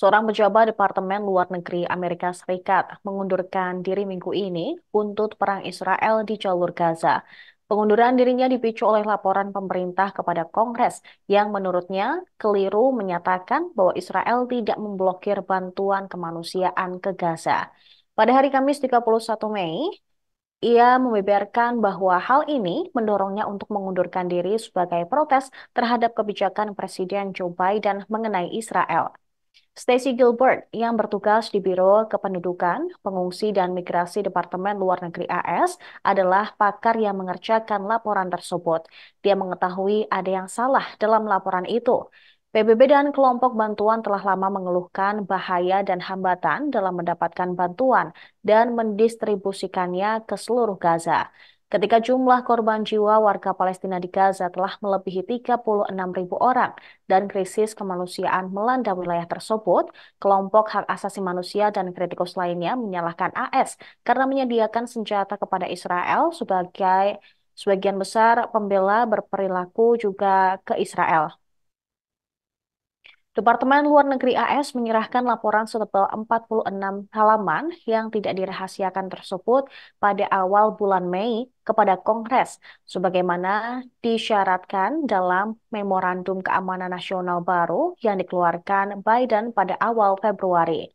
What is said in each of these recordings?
Seorang pejabat Departemen Luar Negeri Amerika Serikat mengundurkan diri minggu ini untuk perang Israel di jalur Gaza. Pengunduran dirinya dipicu oleh laporan pemerintah kepada Kongres yang menurutnya keliru menyatakan bahwa Israel tidak memblokir bantuan kemanusiaan ke Gaza. Pada hari Kamis 31 Mei, ia membeberkan bahwa hal ini mendorongnya untuk mengundurkan diri sebagai protes terhadap kebijakan Presiden Joe Biden mengenai Israel. Stacey Gilbert yang bertugas di Biro Kependudukan, Pengungsi dan Migrasi Departemen Luar Negeri AS adalah pakar yang mengerjakan laporan tersebut. Dia mengetahui ada yang salah dalam laporan itu. PBB dan kelompok bantuan telah lama mengeluhkan bahaya dan hambatan dalam mendapatkan bantuan dan mendistribusikannya ke seluruh Gaza. Ketika jumlah korban jiwa warga Palestina di Gaza telah melebihi 36.000 orang, dan krisis kemanusiaan melanda wilayah tersebut, kelompok hak asasi manusia dan kritikus lainnya menyalahkan AS karena menyediakan senjata kepada Israel sebagai sebagian besar pembela berperilaku juga ke Israel. Departemen Luar Negeri AS menyerahkan laporan setebal 46 halaman yang tidak dirahasiakan tersebut pada awal bulan Mei kepada Kongres, sebagaimana disyaratkan dalam Memorandum Keamanan Nasional baru yang dikeluarkan Biden pada awal Februari.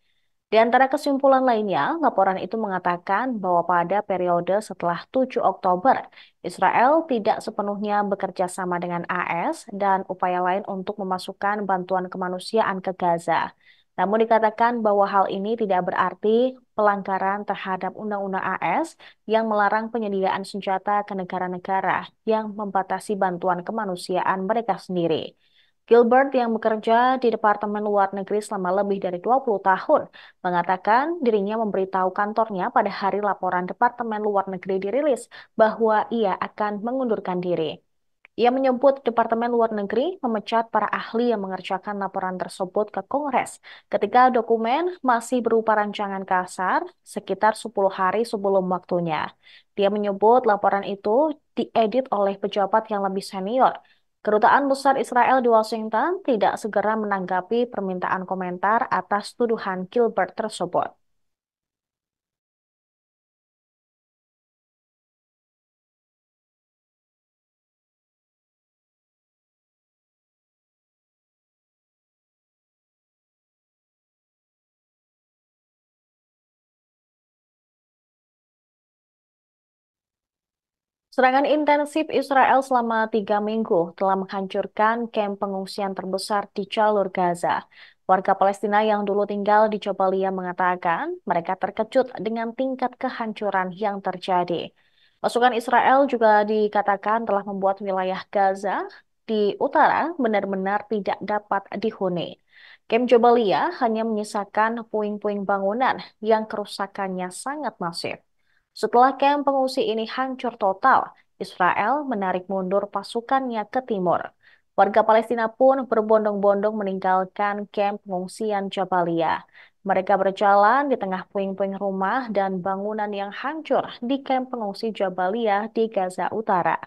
Di antara kesimpulan lainnya, laporan itu mengatakan bahwa pada periode setelah 7 Oktober, Israel tidak sepenuhnya bekerja sama dengan AS dan upaya lain untuk memasukkan bantuan kemanusiaan ke Gaza. Namun dikatakan bahwa hal ini tidak berarti pelanggaran terhadap Undang-Undang AS yang melarang penyediaan senjata ke negara-negara yang membatasi bantuan kemanusiaan mereka sendiri. Gilbert yang bekerja di Departemen Luar Negeri selama lebih dari 20 tahun mengatakan dirinya memberitahu kantornya pada hari laporan Departemen Luar Negeri dirilis bahwa ia akan mengundurkan diri. Ia menyebut Departemen Luar Negeri memecat para ahli yang mengerjakan laporan tersebut ke Kongres ketika dokumen masih berupa rancangan kasar sekitar 10 hari sebelum waktunya. Dia menyebut laporan itu diedit oleh pejabat yang lebih senior. Kedutaan Besar Israel di Washington tidak segera menanggapi permintaan komentar atas tuduhan Gilbert tersebut. Serangan intensif Israel selama 3 minggu telah menghancurkan kamp pengungsian terbesar di jalur Gaza. Warga Palestina yang dulu tinggal di Jabalia mengatakan mereka terkejut dengan tingkat kehancuran yang terjadi. Pasukan Israel juga dikatakan telah membuat wilayah Gaza di utara benar-benar tidak dapat dihuni. Kamp Jabalia hanya menyisakan puing-puing bangunan yang kerusakannya sangat masif. Setelah kamp pengungsi ini hancur total, Israel menarik mundur pasukannya ke timur. Warga Palestina pun berbondong-bondong meninggalkan kamp pengungsian Jabalia. Mereka berjalan di tengah puing-puing rumah dan bangunan yang hancur di kamp pengungsi Jabalia di Gaza Utara.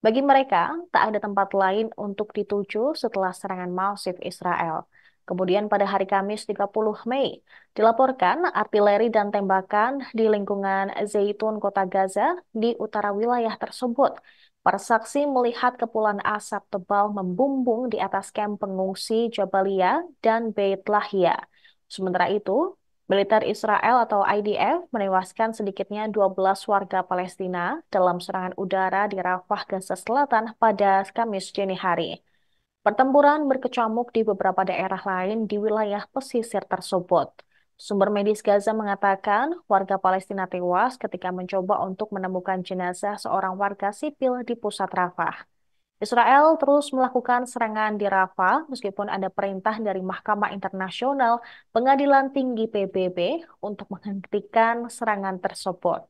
Bagi mereka, tak ada tempat lain untuk dituju setelah serangan masif Israel. Kemudian pada hari Kamis 30 Mei, dilaporkan artileri dan tembakan di lingkungan Zaitun, Kota Gaza di utara wilayah tersebut. Para saksi melihat kepulan asap tebal membumbung di atas kamp pengungsi Jabalia dan Beit Lahia. Sementara itu, militer Israel atau IDF menewaskan sedikitnya 12 warga Palestina dalam serangan udara di Rafah, Gaza Selatan pada Kamis dini hari. Pertempuran berkecamuk di beberapa daerah lain di wilayah pesisir tersebut. Sumber medis Gaza mengatakan warga Palestina tewas ketika mencoba untuk menemukan jenazah seorang warga sipil di pusat Rafah. Israel terus melakukan serangan di Rafah meskipun ada perintah dari Mahkamah Internasional Pengadilan Tinggi PBB untuk menghentikan serangan tersebut.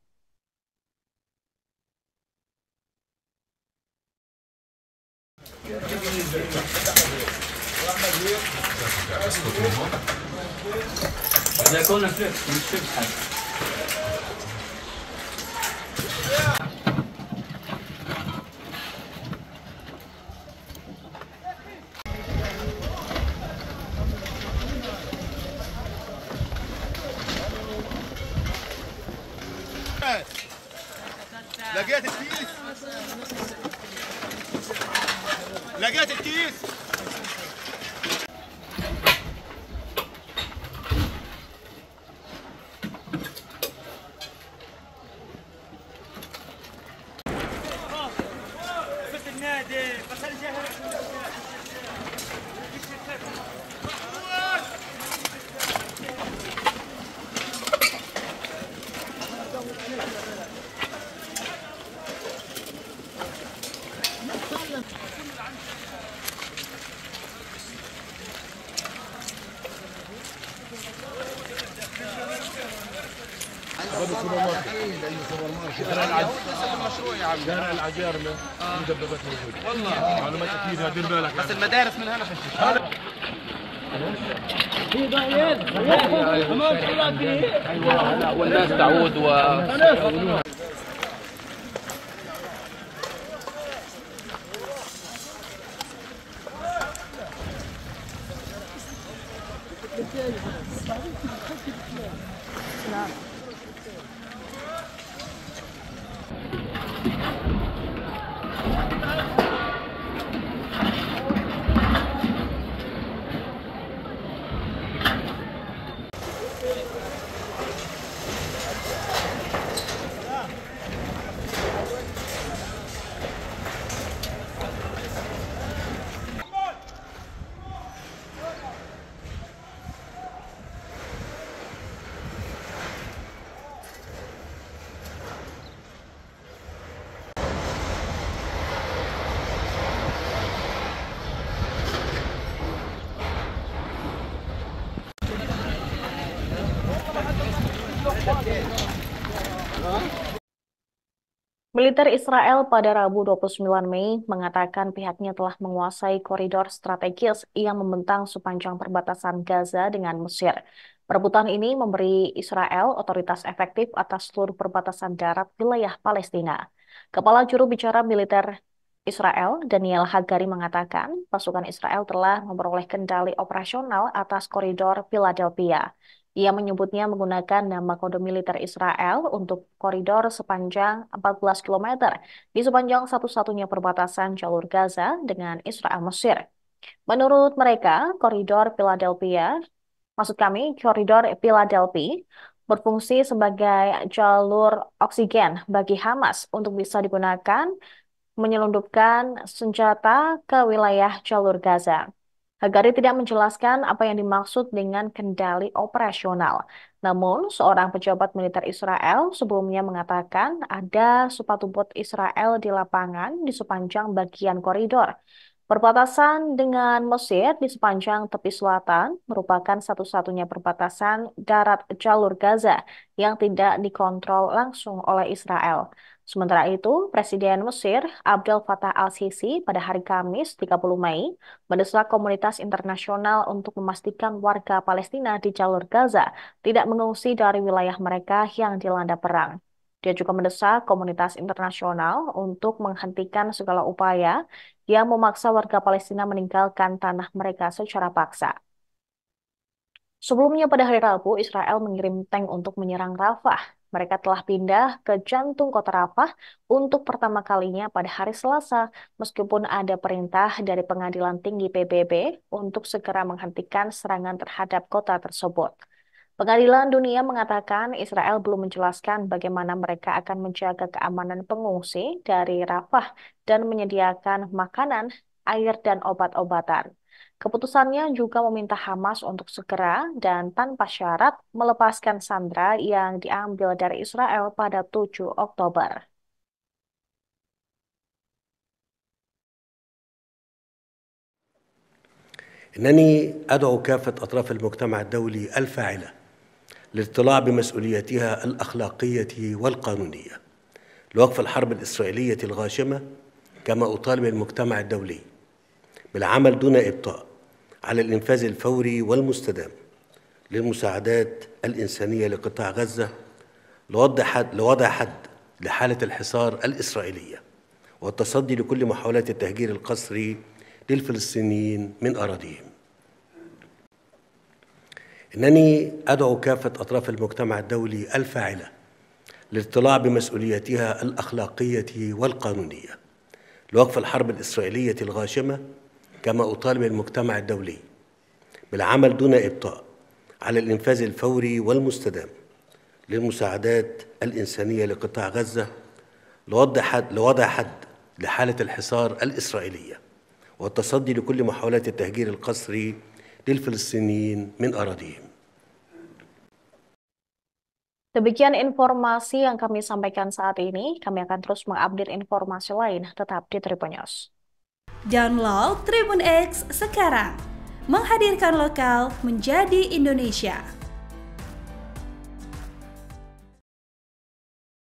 لقيت الكيس. لقيت الكيس. شارع العجير مدببات موجوده والله معلومات اكيد دير بالك بس المدارس من هنا خشيت والناس تعود Militer Israel pada Rabu 29 Mei mengatakan pihaknya telah menguasai koridor strategis yang membentang sepanjang perbatasan Gaza dengan Mesir. Perebutan ini memberi Israel otoritas efektif atas seluruh perbatasan darat wilayah Palestina. Kepala juru bicara militer Israel, Daniel Hagari mengatakan pasukan Israel telah memperoleh kendali operasional atas koridor Philadelphia. Ia menyebutnya menggunakan nama kode militer Israel untuk koridor sepanjang 14 km di sepanjang satu-satunya perbatasan jalur Gaza dengan Israel Mesir. Menurut mereka, koridor Philadelphia berfungsi sebagai jalur oksigen bagi Hamas untuk bisa digunakan menyelundupkan senjata ke wilayah jalur Gaza. Hagari tidak menjelaskan apa yang dimaksud dengan kendali operasional. Namun, seorang pejabat militer Israel sebelumnya mengatakan ada sepatu bot Israel di lapangan di sepanjang bagian koridor. Perbatasan dengan Mesir di sepanjang tepi selatan merupakan satu-satunya perbatasan darat jalur Gaza yang tidak dikontrol langsung oleh Israel. Sementara itu, Presiden Mesir Abdel Fattah al-Sisi pada hari Kamis 30 Mei mendesak komunitas internasional untuk memastikan warga Palestina di jalur Gaza tidak mengungsi dari wilayah mereka yang dilanda perang. Dia juga mendesak komunitas internasional untuk menghentikan segala upaya yang memaksa warga Palestina meninggalkan tanah mereka secara paksa. Sebelumnya pada hari Rabu, Israel mengirim tank untuk menyerang Rafah. Mereka telah pindah ke jantung kota Rafah untuk pertama kalinya pada hari Selasa, meskipun ada perintah dari Pengadilan Tinggi PBB untuk segera menghentikan serangan terhadap kota tersebut. Pengadilan Dunia mengatakan Israel belum menjelaskan bagaimana mereka akan menjaga keamanan pengungsi dari Rafah dan menyediakan makanan, air, dan obat-obatan. Keputusannya juga meminta Hamas untuk segera dan tanpa syarat melepaskan sandera yang diambil dari Israel pada 7 Oktober. إنني أدعو كافة أطراف المجتمع الدولي الفاعلة للاطلاع بمسؤولياتها الأخلاقية والقانونية لوقف الحرب الإسرائيلية الغاشمة، كما أطالب المجتمع الدولي بالعمل دون إبطاء على الإنفاذ الفوري والمستدام للمساعدات الإنسانية لقطاع غزة لوضع حد لحالة الحصار الإسرائيلية والتصدي لكل محاولات التهجير القسري للفلسطينيين من أراضيهم. إنني أدعو كافة أطراف المجتمع الدولي الفاعلة للاطلاع بمسؤولياتها الأخلاقية والقانونية لوقف الحرب الإسرائيلية الغاشمة، كما أطالب المجتمع الدولي بالعمل دون إبطاء على الإنفاذ الفوري والمستدام للمساعدات الإنسانية لقطاع غزة لوضع حد لحالة الحصار الإسرائيلية والتصدي لكل محاولات التهجير القسري للفلسطينيين من أراضيهم. Demikian informasi yang kami sampaikan saat ini. Kami akan terus mengupdate informasi lain. Tetap di Tribun News. Download Tribun X sekarang. Menghadirkan lokal menjadi Indonesia.